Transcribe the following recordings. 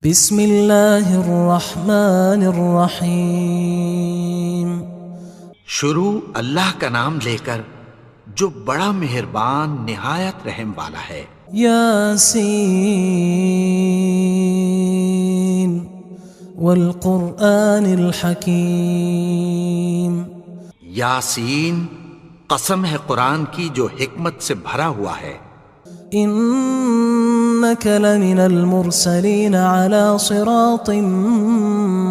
بسم اللہ الرحمن الرحیم۔ شروع اللہ کا نام لے کر جو بڑا مہربان نہایت رحم والا ہے۔ یاسین والقرآن الحکیم۔ یاسین، قسم ہے قرآن کی جو حکمت سے بھرا ہوا ہے۔ انک لمن المرسلین علی صراط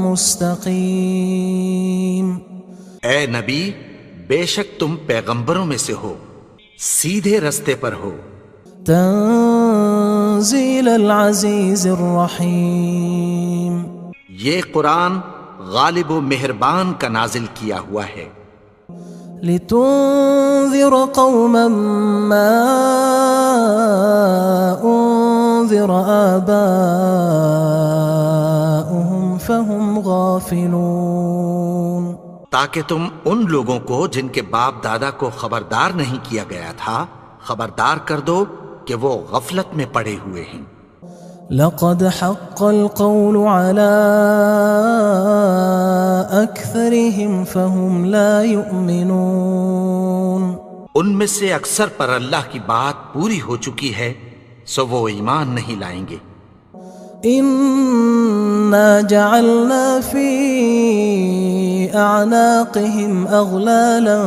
مستقیم۔ اے نبی، بے شک تم پیغمبروں میں سے ہو، سیدھے رستے پر ہو۔ تنزیل العزیز الرحیم۔ یہ قرآن غالب و مہربان کا نازل کیا ہوا ہے۔ لتنذر قوما ما انذر آباؤهم فهم غافلون۔ تاکہ تم ان لوگوں کو جن کے باپ دادا کو خبردار نہیں کیا گیا تھا خبردار کر دو کہ وہ غفلت میں پڑے ہوئے ہیں۔ لقد حق القول على أكثرهم فهم لا يؤمنون۔ ان میں سے اکثر پر اللہ کی بات پوری ہو چکی ہے سو وہ ایمان نہیں لائیں گے۔ إنا جعلنا في أعناقهم أغلالا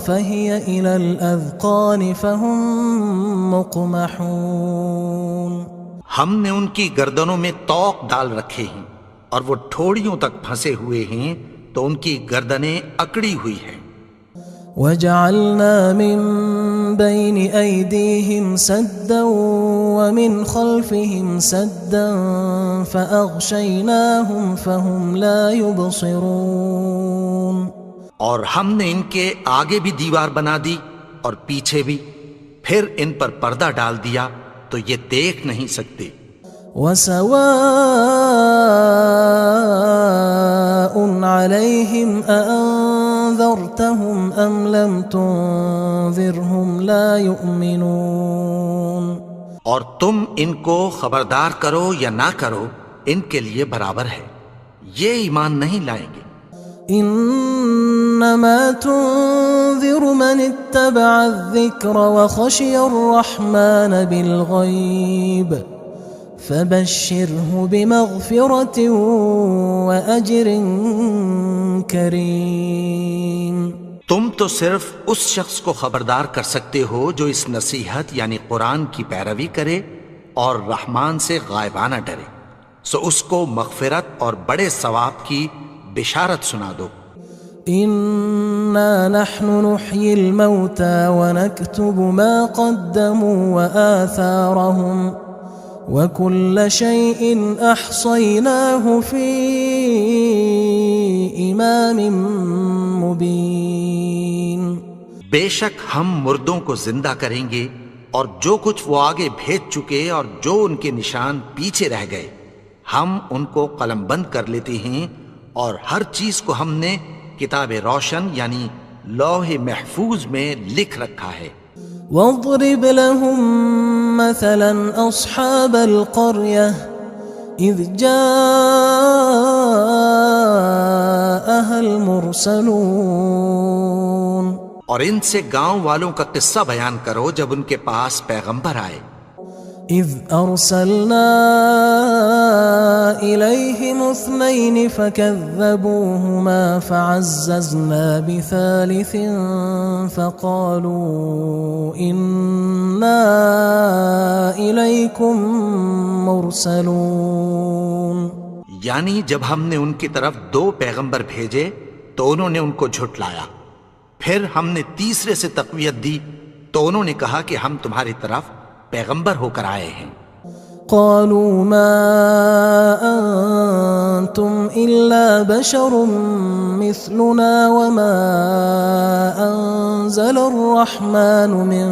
فهي إلى الأذقان فهم مقمحون۔ ہم نے ان کی گردنوں میں طوق ڈال رکھے ہیں اور وہ ٹھوڑیوں تک پھنسے ہوئے ہیں تو ان کی گردنیں اکڑی ہوئی ہیں۔ وجعلنا من بين أيديهم سدا ومن خلفهم سدا فأغشيناهم فهم لا يبصرون۔ اور ہم نے ان کے آگے بھی دیوار بنا دی اور پیچھے بھی، پھر ان پر پردہ ڈال دیا تو یہ دیکھ نہیں سکتے۔ وسواء عليهم أأنذرتهم أم لم تنذرهم لا يؤمنون۔ اور تم ان کو خبردار کرو یا نہ کرو ان کے لیے برابر ہے، یہ ایمان نہیں لائیں گے۔ انما تنذر من اتبع الذکر وخشی الرحمن بالغیب فبشرہ بمغفرۃ واجر کریم۔ تم تو صرف اس شخص کو خبردار کر سکتے ہو جو اس نصیحت یعنی قرآن کی پیروی کرے اور رحمان سے غائبانہ ڈرے، سو اس کو مغفرت اور بڑے ثواب کی بشارت سنا دو۔ انا نحن نحيي الموتى ونكتب ما قدموا وآثارهم وكل شيء احصيناه في امام مبين۔ بے شک ہم مردوں کو زندہ کریں گے اور جو کچھ وہ آگے بھیج چکے اور جو ان کے نشان پیچھے رہ گئے ہم ان کو قلم بند کر لیتے ہیں، اور ہر چیز کو ہم نے کتاب روشن یعنی لوح محفوظ میں لکھ رکھا ہے۔ واضرب لهم مثلا اصحاب القرية اذ جاءها المرسلون۔ اور ان سے گاؤں والوں کا قصہ بیان کرو جب ان کے پاس پیغمبر آئے۔ اذ ارسلنا الیہم اثنین فکذبوہما فعززنا بثالث فقالوا انا الیکم مرسلون۔ یعنی جب ہم نے ان کی طرف 2 پیغمبر بھیجے تو انہوں نے ان کو جھٹلایا، پھر ہم نے تیسرے سے تقویت دی تو انہوں نے کہا کہ ہم تمہاری طرف پیغمبر ہو کر آئے ہیں۔ قالوا ما انتم الا بشر مثلنا وما انزل الرحمن من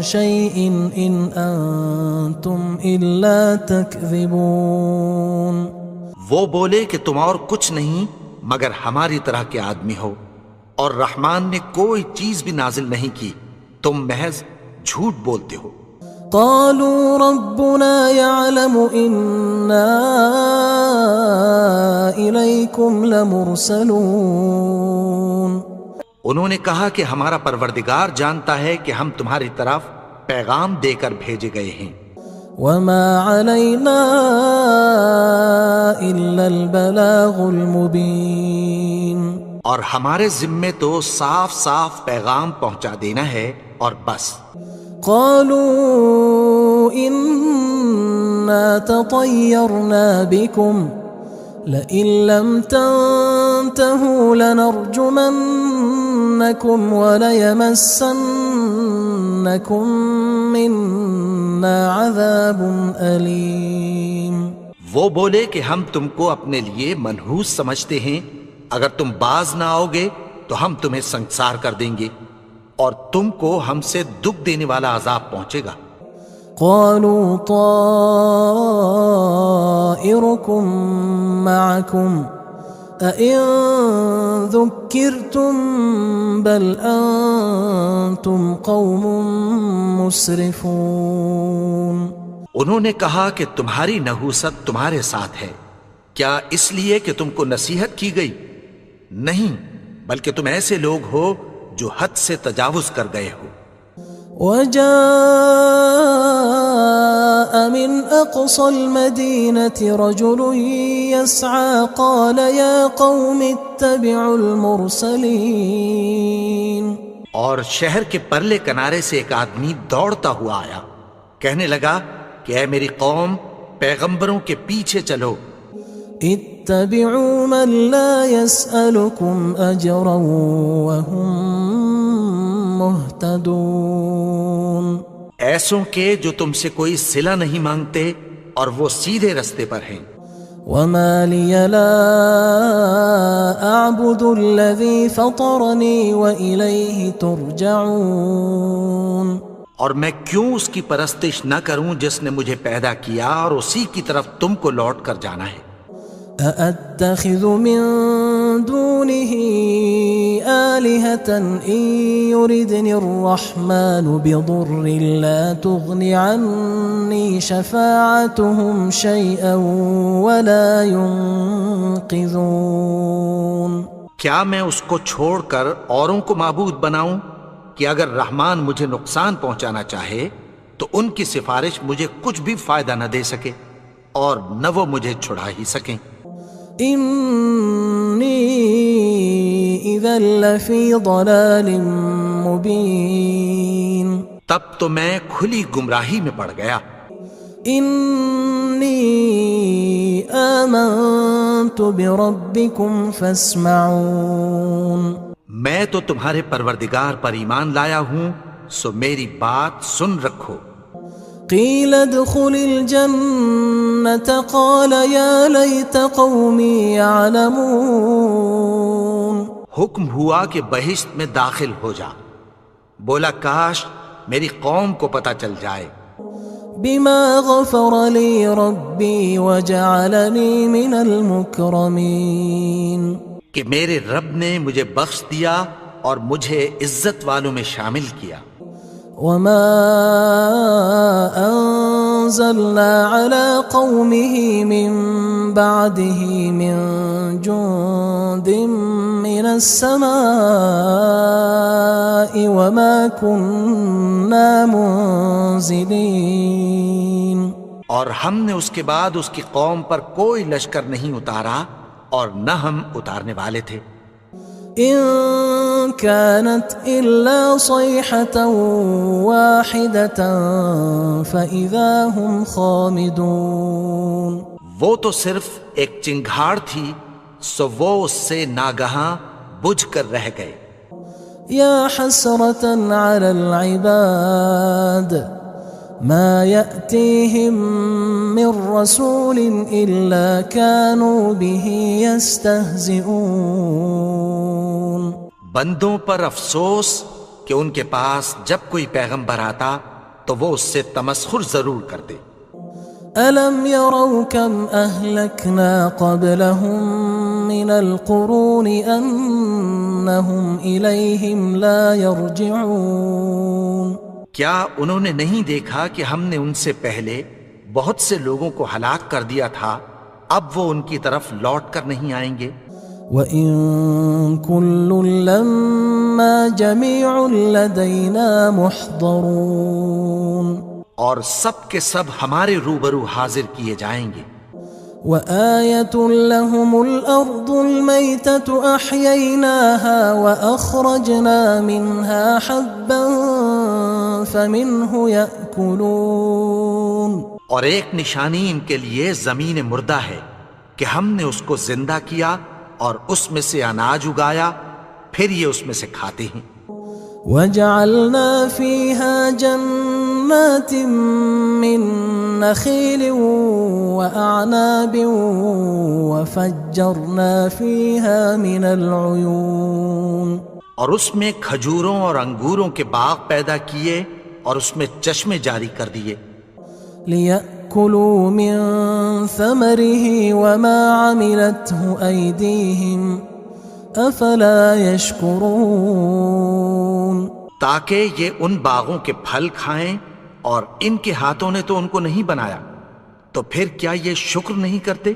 شيء ان انتم الا تكذبون۔ وہ بولے کہ تم اور کچھ نہیں مگر ہماری طرح کے آدمی ہو، اور رحمان نے کوئی چیز بھی نازل نہیں کی، تم محض جھوٹ بولتے ہو۔ قالوا ربنا يعلم إنا إليكم لمرسلون. انہوں نے کہا کہ ہمارا پروردگار جانتا ہے کہ ہم تمہاری طرف پیغام دے کر بھیجے گئے ہیں. وما علينا إلا البلاغ المبين. اور ہمارے ذمے تو صاف صاف پیغام پہنچا دینا ہے اور بس. قالوا إنا تطيرنا بكم لئن لم تنتهوا لنرجمنكم وليمسنكم منا عذاب أليم. وہ بولے کہ ہم تم کو اپنے لیے منحوس سمجھتے ہیں، اگر تم باز نہ آؤ گے تو ہم تمہیں سنسار کر دیں گے اور تم کو ہم سے دکھ دینے والا عذاب پہنچے گا. قالوا طائركم معكم أئن ذكرتم بل أنتم قوم مسرفون. انہوں نے کہا کہ تمہاری نحوست تمہارے ساتھ ہے، کیا اس لیے کہ تم کو نصیحت کی گئی؟ نہیں، بلکہ تم ایسے لوگ ہو جو حد سے تجاوز کر گئے ہو. وجاء من أقصى المدينة رجل يسعى قال يا قوم اتبعوا المرسلين. اور شہر کے پرلے کنارے سے ایک آدمی دوڑتا ہوا آیا، کہنے لگا کہ اے میری قوم، پیغمبروں کے پیچھے چلو. اتبعوا من لا يسألكم أجرا وهم مهتدون. ایسوں کے جو تم سے کوئی صلہ نہیں مانگتے اور وہ سیدھے رستے پر ہیں. وما لي لا أعبد الذي فطرني وإليه ترجعون. اور میں کیوں اس کی پرستش نہ کروں جس نے مجھے پیدا کیا اور اسی کی طرف تم کو لوٹ کر جانا ہے. أأتخذ من دونه آلهة إن يردني الرحمن بضر لا تغن عني شفاعتهم شيئا ولا ينقذون. کیا میں اس کو چھوڑ کر اوروں کو معبود بناؤں کہ اگر رحمان مجھے نقصان پہنچانا چاہے تو ان کی سفارش مجھے کچھ بھی فائدہ نہ دے سکے اور نہ وہ مجھے چھڑا ہی سکیں. إني إذا لفي ضلال مبين. تب تو میں کھلی گمراہی میں پڑ گیا. إني آمنت بربكم فاسمعون. میں تو تمہارے پروردگار پر ایمان لایا ہوں، سو میری بات سن رکھو. قيل ادخل الجنة قال يا ليت قومي يعلمون. حکم ہوا کہ بہشت میں داخل ہو جا. بولا کاش میری قوم کو پتہ چل جائے. بما غفر لي ربي وجعلني من المكرمين. کہ میرے رب نے مجھے بخش دیا اور مجھے عزت والوں میں شامل کیا. وما أنزلنا على قومه من بعده من جند من السماء وما كنا منزلين. اور ہم نے اس کے بعد اس کی قوم پر کوئی لشکر نہیں اتارا اور نہ ہم اتارنے والے تھے. إن كانت إلا صيحة واحدة فإذا هم خامدون. وہ تو صرف ایک چنگھاڑ تھی، سو وہ اس سے ناگہاں بجھ کر رہ گئے. يا حسرة على العباد ما يأتيهم من رسول إلا كانوا به يستهزئون. بندوں پر افسوس کہ ان کے پاس جب کوئی پیغمبر آتا تو وہ اس سے تمسخر ضرور کرتے. ألم يروا كم أهلكنا قبلهم من القرون أنهم إليهم لا يرجعون. کیا انہوں نے نہیں دیکھا کہ ہم نے ان سے پہلے بہت سے لوگوں کو ہلاک کر دیا تھا، اب وہ ان کی طرف لوٹ کر نہیں آئیں گے؟ وَإِن كُلٌّ لَّمَّا جَمِيعٌ لَّدَيْنَا مُحْضَرُونَ، اور سب کے سب ہمارے روبرو حاضر کیے جائیں گے۔ وَآيَةٌ لَّهُمُ الْأَرْضُ الْمَيْتَةُ أَحْيَيْنَاهَا وَأَخْرَجْنَا مِنْهَا حَبًّا فَمِنْهُ يَأْكُلُونَ، اور ایک نشانی ان کے لیے زمین مردہ ہے کہ ہم نے اس کو زندہ کیا اور اس میں سے اناج اگایا، پھر یہ اس میں سے کھاتے ہیں۔ وَجَعَلْنَا فِيهَا جَنَّاتٍ مِّن نَّخِيلٍ وَأَعْنَابٍ وَفَجَّرْنَا فِيهَا مِنَ الْعُيُونِ، اور اس میں کھجوروں اور انگوروں کے باغ پیدا کیے اور اس میں چشمے جاری کر دیے، لِيَأْكُلُوا مِن ثَمَرِهِ وَمَا عَمِلَتْهُ أَيْدِيهِمْ أَفَلَا يَشْكُرُونَ، تاکہ یہ ان باغوں کے پھل کھائیں، اور ان کے ہاتھوں نے تو ان کو نہیں بنایا، تو پھر کیا یہ شکر نہیں کرتے؟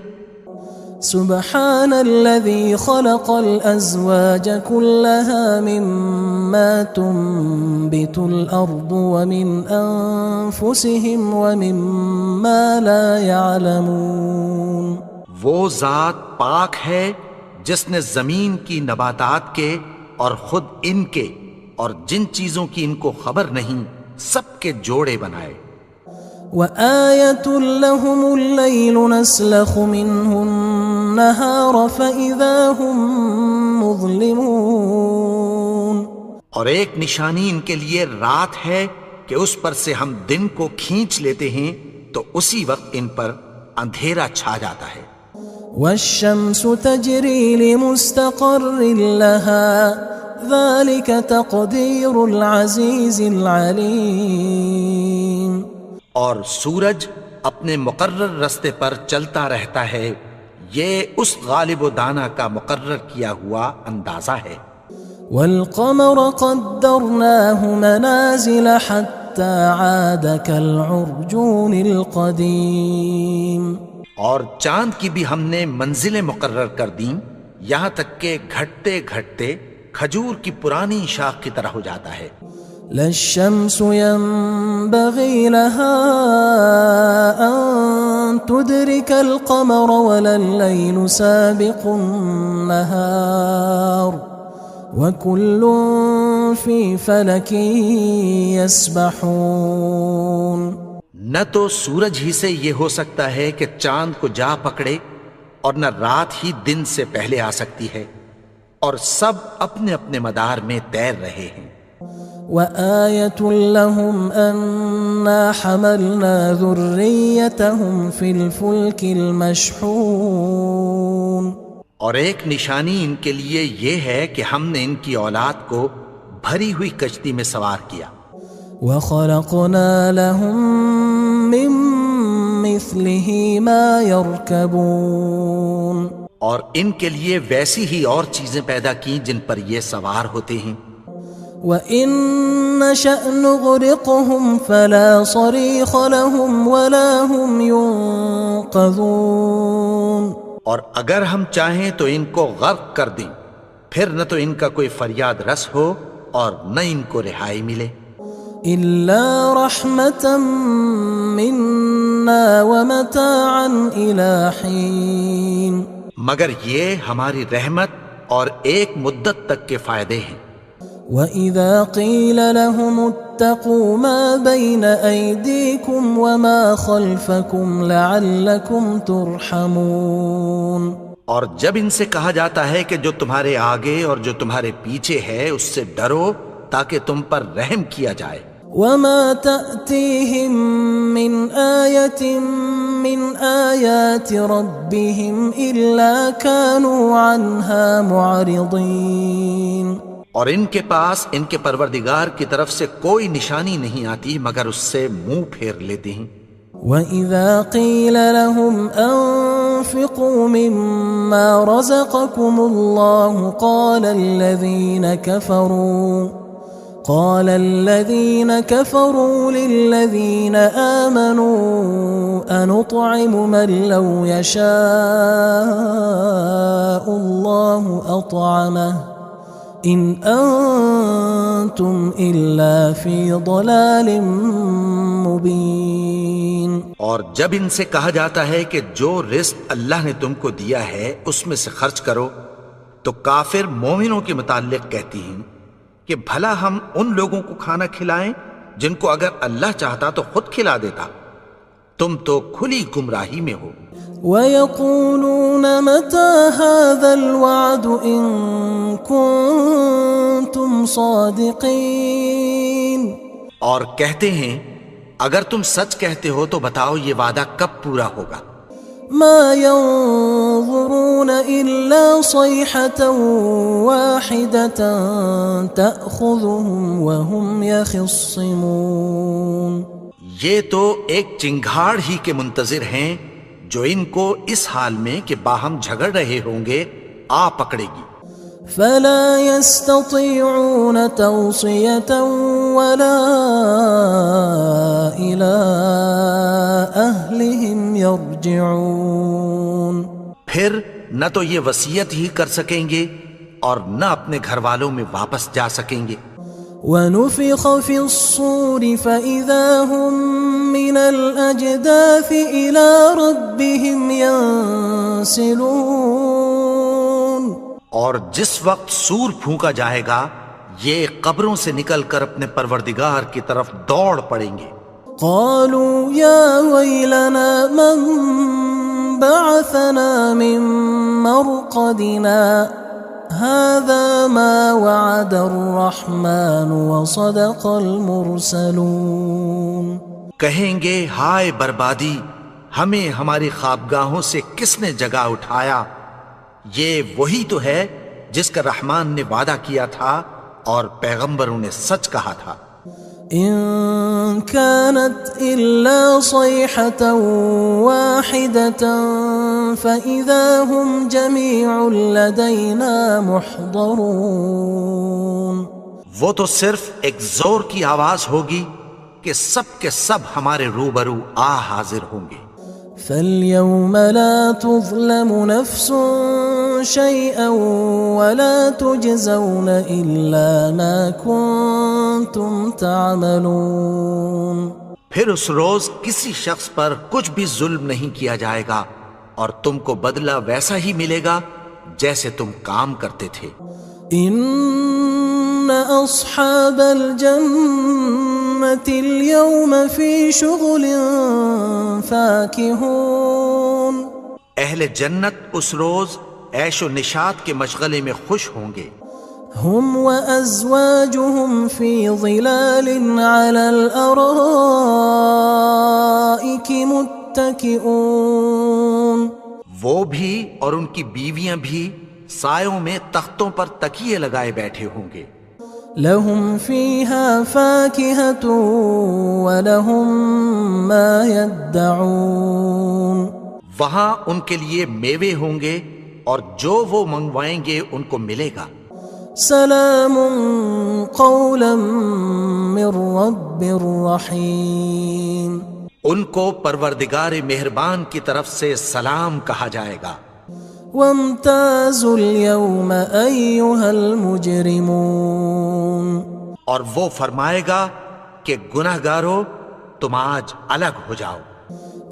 سبحان الذي خلق الأزواج كلها مما تنبت الأرض ومن أنفسهم ومما لا يعلمون، وہ ذات پاک ہے جس نے زمین کی نباتات کے اور خود ان کے اور جن چیزوں کی ان کو خبر نہیں سب کے جوڑے بنائے۔ وآية لهم الليل نسلخ منه النهار فإذا هم مظلمون، اور ایک نشانی ان کے لیے رات ہے کہ اس پر سے ہم دن کو کھینچ لیتے ہیں تو اسی وقت ان پر اندھیرا چھا جاتا ہے۔ والشمس تجري لمستقر لها ذلك تقدير العزيز العليم، اور سورج اپنے مقرر رستے پر چلتا رہتا ہے، یہ اس غالب و دانا کا مقرر کیا ہوا اندازہ ہے۔ والقمر قدرناه منازل حتى عاد كالعرجون القديم، اور چاند کی بھی ہم نے منزلیں مقرر کر دیں، یہاں تک کہ گھٹتے گھٹتے کھجور کی پرانی شاخ کی طرح ہو جاتا ہے۔ لا الشمس ينبغي لها أن تدرك القمر ولا الليل سابق النهار وكل في فلك يسبحون، نہ تو سورج ہی سے یہ ہو سکتا ہے کہ چاند کو جا پکڑے، اور نہ رات ہی دن سے پہلے آ سکتی ہے، اور سب اپنے اپنے مدار میں تیر رہے ہیں۔ وآية لهم أنا حملنا ذريتهم في الفلك المشحون، اور ایک نشانی ان کے لیے یہ ہے کہ ہم نے ان کی اولاد کو بھری ہوئی کشتی میں سوار کیا۔ وخلقنا لهم من مثله ما يركبون، اور ان کے لیے ویسی ہی اور چیزیں پیدا کی جن پر یہ سوار ہوتے ہیں۔ وَإِن نَّشَأْ نُغْرِقْهُمْ فَلَا صَرِيخَ لَهُمْ وَلَا هُمْ يُنقَذُونَ، اور اگر ہم چاہیں تو ان کو غرق کر دیں، پھر نہ تو ان کا کوئی فریاد رس ہو اور نہ ان کو رہائی ملے۔ إِلَّا رَحْمَةً مِّنَّا وَمَتَاعًا إِلَى حِينٍ، مگر یہ ہماری رحمت اور ایک مدت تک کے فائدے ہیں۔ وَإِذَا قِيلَ لَهُمُ اتَّقُوا مَا بَيْنَ أَيْدِيكُمْ وَمَا خَلْفَكُمْ لَعَلَّكُمْ تُرْحَمُونَ، اور جب ان سے کہا جاتا ہے کہ جو تمہارے آگے اور جو تمہارے پیچھے ہے اس سے ڈرو تاکہ تم پر رحم کیا جائے۔ وَمَا تَأْتِيهِم مِّنْ آيَةٍ مِّنْ آيَاتِ رَبِّهِمْ إِلَّا كَانُوا عَنْهَا مُعْرِضِينَ، اور ان کے پاس ان کے پروردگار کی طرف سے کوئی نشانی نہیں آتی مگر اس سے منہ پھیر لیتے ہیں۔ وَإِذَا قِيلَ لَهُمْ أَنفِقُوا مِمَّا رَزَقَكُمُ اللَّهُ قال الذين كفروا للذين آمنوا أنطعم من لو يشاء الله أطعمه إن أنتم إلا في ضلال مبين. اور جب ان سے کہا جاتا ہے کہ جو رزق اللہ نے تم کو دیا ہے اس میں سے خرچ کرو، تو کافر مومنوں کے متعلق کہتی ہیں کہ بھلا ہم ان لوگوں کو کھانا کھلائیں جن کو اگر اللہ چاہتا تو خود کھلا دیتا. تم تو کھلی گمراہی میں ہو. وَيَقُولُونَ مَتَى هَذَا الْوَعْدُ إِن كُنتُمْ صَادِقِينَ. اور کہتے ہیں اگر تم سچ کہتے ہو تو بتاؤ یہ وعدہ کب پورا ہوگا. مَا يَنظُرُونَ إِلَّا صَيْحَةً وَاحِدَةً تَأْخُذُهُمْ وَهُمْ يَخِصِّمُونَ. یہ تو ایک چنگھاڑ ہی کے منتظر ہیں جو ان کو اس حال میں کہ باہم جھگڑ رہے ہوں گے آ پکڑے گی. فلا يستطيعون توصية ولا إلى أهلهم يرجعون. پھر نہ تو یہ وصیت ہی کر سکیں گے اور نہ اپنے گھر والوں میں واپس جا سکیں گے. ونفخ في الصور فإذا هم من الأجداث إلى ربهم ينسلون. اور جس وقت سور پھونکا جائے گا یہ قبروں سے نکل کر اپنے پروردگار کی طرف دوڑ پڑیں گے. قالوا يا ويلنا من بعثنا من مرقدنا هذا ما وعد الرحمن وصدق المرسلون. کہیں گے ہائے بربادی، ہمیں ہماری خوابگاہوں سے کس نے جگا اٹھایا. یہ وہی تو ہے جس کا رحمان نے وعدہ کیا تھا اور پیغمبروں نے سچ کہا تھا. إن كانت إلا صيحة واحدة فإذا هم جميع لدينا محضرون. وہ تو صرف ایک زور کی آواز ہوگی کہ سب کے سب ہمارے روبرو آ حاضر ہوں گے. فاليوم لا تظلم نفس شيئا ولا تجزون إلا ما كنتم تعملون. پھر اس روز کسی شخص پر کچھ بھی ظلم نہیں کیا جائے گا اور تم کو بدلہ ویسا ہی ملے گا جیسے تم کام کرتے تھے. إن أصحاب الجنة اليوم في شغل فاكهون. اہل جنت اس روز عیش و نشاط کے مشغلے میں خوش ہوں گے. هم وأزواجهم في ظلال على الأرائك متكئون. وہ بھی اور ان کی بیویاں بھی سایوں میں تختوں پر تکیے لگائے بیٹھے ہوں گے. لهم فيها فاكهة ولهم ما يدعون. وہاں ان کے لیے میوے ہوں گے اور جو وہ منگوائیں گے ان کو ملے گا. سلام قولا من رب رحیم. ان کو پروردگار مہربان کی طرف سے سلام کہا جائے گا. وامتازوا اليوم أيها المجرمون. اور وہ فرمائے گا کہ گناہگارو تم آج الگ ہو جاؤ.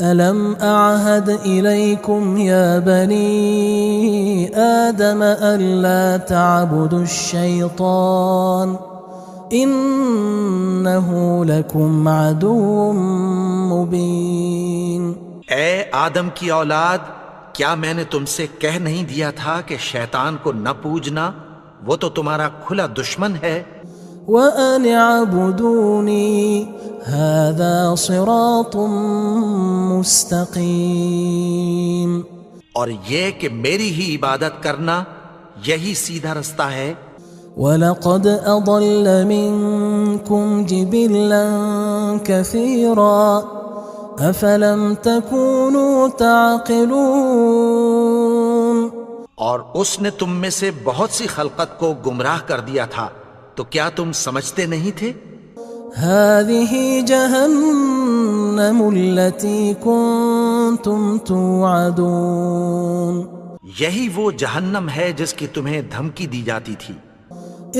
ألم أعهد إليكم يا بني آدم ألا تعبدوا الشيطان إنه لكم عدو مبين. اے آدم کی اولاد، کیا میں نے تم سے کہہ نہیں دیا تھا کہ شیطان کو نہ پوجنا، وہ تو تمہارا کھلا دشمن ہے. وَأَنِ اعْبُدُونِي هَذَا صِرَاطٌ مُسْتَقِيمٌ. اور یہ کہ میری ہی عبادت کرنا یہی سیدھا رستہ ہے. وَلَقَدْ أَضَلَّ مِنْكُمْ جِبِلًّا كَثِيرًا أَفَلَمْ تَكُونُوا تَعْقِلُونَ. اور اس نے تم میں سے بہت سی خلقت کو گمراہ کر دیا تھا، تو کیا تم سمجھتے نہیں تھے؟ هذه جهنم التي كنتم توعدون یہی وہ جہنم ہے جس کی تمہیں دھمکی دی جاتی تھی۔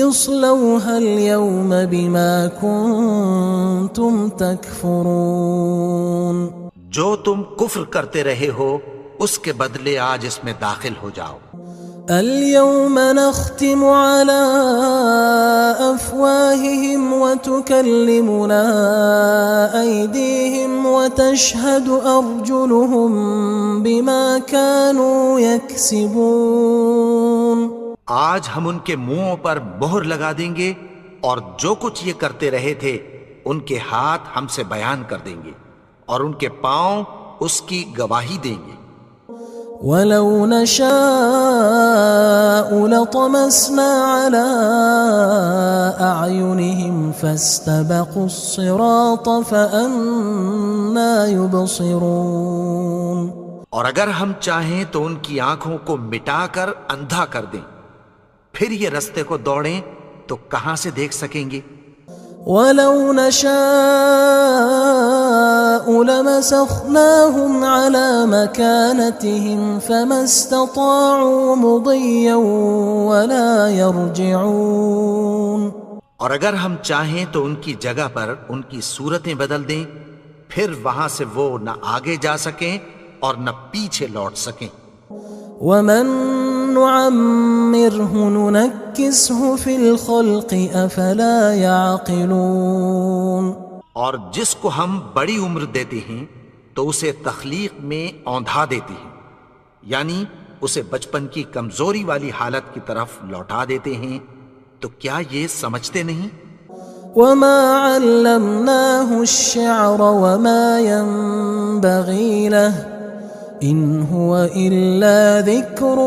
اصلوها اليوم بما كنتم تكفرون جو تم کفر کرتے رہے ہو اس کے بدلے آج اس میں داخل ہو جاؤ۔ اليوم نختم على أفواههم وتكلمنا أيديهم وتشهد أرجلهم بما كانوا يكسبون آج ہم ان کے منہوں پر مہر لگا دیں گے اور جو کچھ یہ کرتے رہے تھے ان کے ہاتھ ہم سے بیان کر دیں گے اور ان کے پاؤں اس کی گواہی دیں گے۔ وَلَوْ نَشَاءُ لَطَمَسْنَا عَلَىٰ أَعْيُنِهِمْ فَاسْتَبَقُوا الصِّرَاطَ فَأَنَّىٰ يُبْصِرُونَ اور اگر ہم چاہیں تو ان کی آنکھوں کو مٹا کر اندھا کر دیں، پھر یہ رستے کو دوڑیں تو کہاں سے دیکھ سکیں گے؟ وَلَوْ نَشَاءُ لَمَسَخْنَاهُمْ عَلَىٰ مَكَانَتِهِمْ فَمَا اسْتَطَاعُوا مُضِيًّا وَلَا يَرْجِعُونَ اور اگر ہم چاہیں تو ان کی جگہ پر ان کی صورتیں بدل دیں، پھر وہاں سے وہ نہ آگے جا سکیں اور نہ پیچھے لوٹ سکیں۔ وَمَن نُعَمِّرْهُ نُنَكِّسْهُ فِي الْخَلْقِ أَفَلَا يَعْقِلُونَ اور جس کو ہم بڑی عمر دیتے ہیں تو اسے تخلیق میں اوندھا دیتے ہیں، یعنی اسے بچپن کی کمزوری والی حالت کی طرف لوٹا دیتے ہیں، تو کیا یہ سمجھتے نہیں؟ وَمَا عَلَّمْنَاهُ الشِّعْرَ وَمَا يَنبَغِي لَهُ إِنْ هُوَ إِلَّا ذِكْرٌ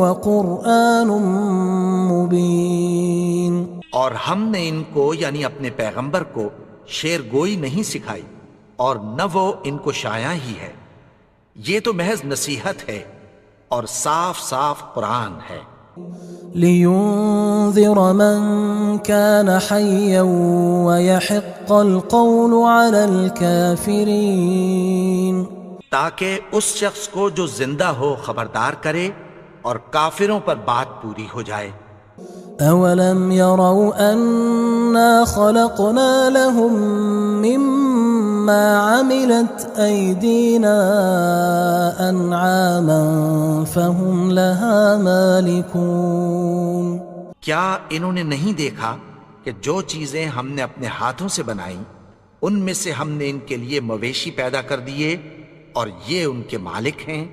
وَقُرْآنٌ مُبِينٌ اور ہم نے ان کو یعنی اپنے پیغمبر کو شعر گوئی نہیں سکھائی اور نہ وہ ان کو شایع ہی ہے، یہ تو محض نصیحت ہے اور صاف صاف قرآن ہے۔ لِيُنذِرَ مَن كَانَ حَيًّا وَيَحِقَّ الْقَوْلُ عَلَى الْكَافِرِينَ تاکہ اس شخص کو جو زندہ ہو خبردار کرے اور کافروں پر بات پوری ہو جائے۔ أَوَلَمْ يَرَوْا أَنَّا خَلَقْنَا لَهُم مِّمَّا عَمِلَتْ أَيْدِينَا أَنْعَامًا فَهُمْ لَهَا مَالِكُونَ کیا انہوں نے نہیں دیکھا کہ جو چیزیں ہم نے اپنے ہاتھوں سے بنائیں ان میں سے ہم نے ان کے لیے مویشی پیدا کر دیے اور یہ ان کے مالک ہیں۔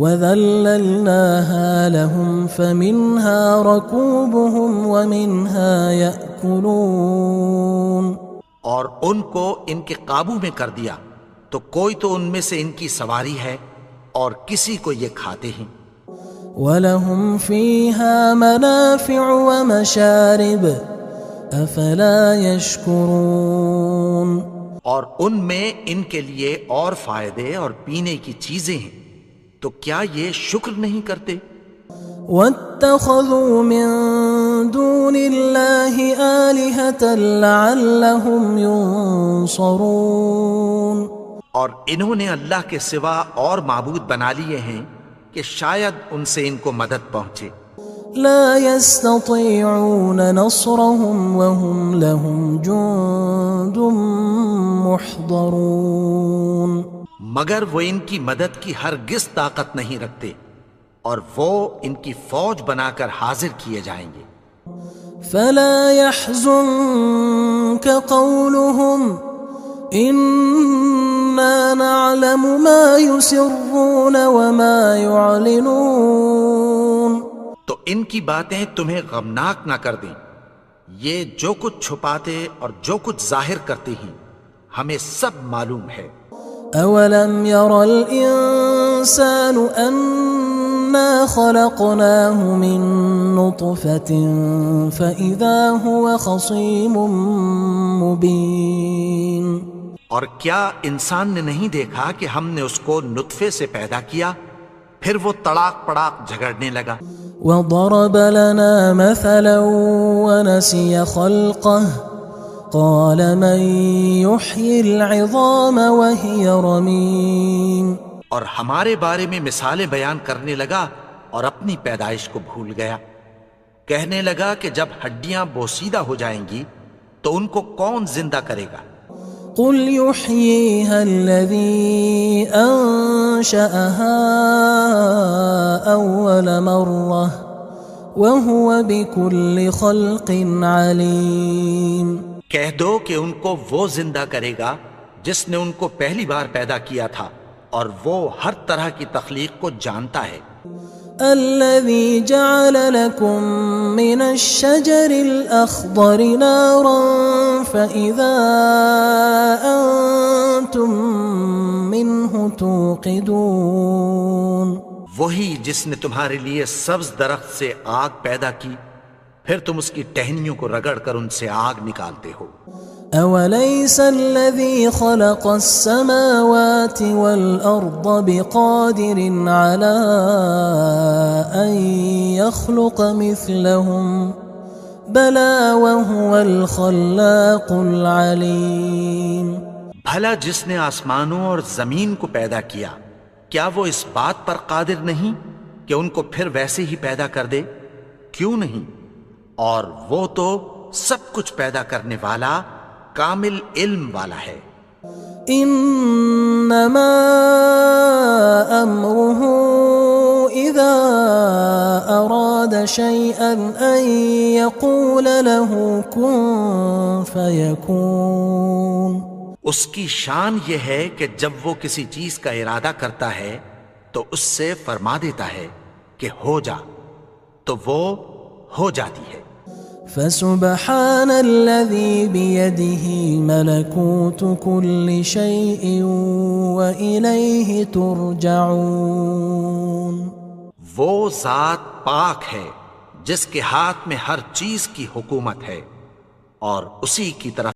وَذَلَّلْنَاهَا لَهُمْ فَمِنْهَا رَكُوبُهُمْ وَمِنْهَا يَأْكُلُونَ اور ان کو ان کے قابو میں کر دیا تو کوئی تو ان میں سے ان کی سواری ہے اور کسی کو یہ کھاتے ہیں۔ وَلَهُمْ فِيهَا مَنَافِعُ وَمَشَارِبُ أَفَلَا يَشْكُرُونَ اور ان میں ان کے لیے اور فائدے اور پینے کی چیزیں ہیں، تو کیا یہ شکر نہیں کرتے؟ وَاتَّخَذُوا مِن دُونِ اللَّهِ آلِهَةً لَعَلَّهُمْ يُنصَرُونَ اور انہوں نے اللہ کے سوا اور معبود بنا لیے ہیں کہ شاید ان سے ان کو مدد پہنچے۔ لا يستطيعون نصرهم وهم لهم جند محضرون مگر وہ ان کی مدد کی ہرگز طاقت نہیں رکھتے اور وہ ان کی فوج بنا کر حاضر کیے جائیں گے۔ فلا يحزنك قولهم إنا نعلم ما يسرون وما يعلنون تو ان کی باتیں تمہیں غمناک نہ کر دیں، یہ جو کچھ چھپاتے اور جو کچھ ظاہر کرتے ہیں ہمیں سب معلوم ہے۔ أولم ير الإنسان أنا خلقناه من نطفة فإذا هو خصيم مبين اور کیا انسان نے نہیں دیکھا کہ ہم نے اس کو نطفے سے پیدا کیا، پھر وہ تڑاک پڑاک جھگڑنے لگا۔ وضرب لنا مثلا ونسي خلقه قال من يحيي العظام وهي رميم اور ہمارے بارے میں مثالیں بیان کرنے لگا اور اپنی پیدائش کو بھول گیا۔ کہنے لگا کہ جب ہڈیاں بوسیدہ ہو جائیں گی تو ان کو کون زندہ کرے گا؟ قل يحييها الذي أنشأها أول مرة وهو بكل خلق عليم۔ کہہ دو کہ ان کو وہ زندہ کرے گا جس نے ان کو پہلی بار پیدا کیا تھا اور وہ ہر طرح کی تخلیق کو جانتا ہے۔ الذي جعل لكم من الشجر الأخضر نارا فإذا أنتم منه توقدون۔ وہی جس نے تمہارے لیے سبز درخت سے آگ پیدا کی، پھر تم اس کی ٹہنیوں کو رگڑ کر ان سے آگ نکالتے ہو۔ أوليس الذي خلق السماوات والأرض بقادر على أن يخلق مثلهم بلى وهو الخلاق العليم۔ بھلا جس نے آسمانوں اور زمین کو پیدا کیا، کیا وہ اس بات پر قادر نہیں کہ ان کو پھر ویسے ہی پیدا کر دے؟ کیوں نہیں؟ اور وہ تو سب کچھ پیدا کرنے والا، کامل علم والا ہے۔ انما امره اذا اراد شيئا ان يقول له كن فيكون۔ اس کی شان یہ ہے کہ جب وہ کسی چیز کا ارادہ کرتا ہے تو اس سے فرما دیتا ہے کہ ہو جا، تو وہ ہو جاتی ہے۔ فسبحان الذي بيده ملكوت كل شيء وإليه ترجعون۔ وہ ذات پاک ہے جس کے ہاتھ میں ہر چیز کی حکومت ہے اور اسی کی طرف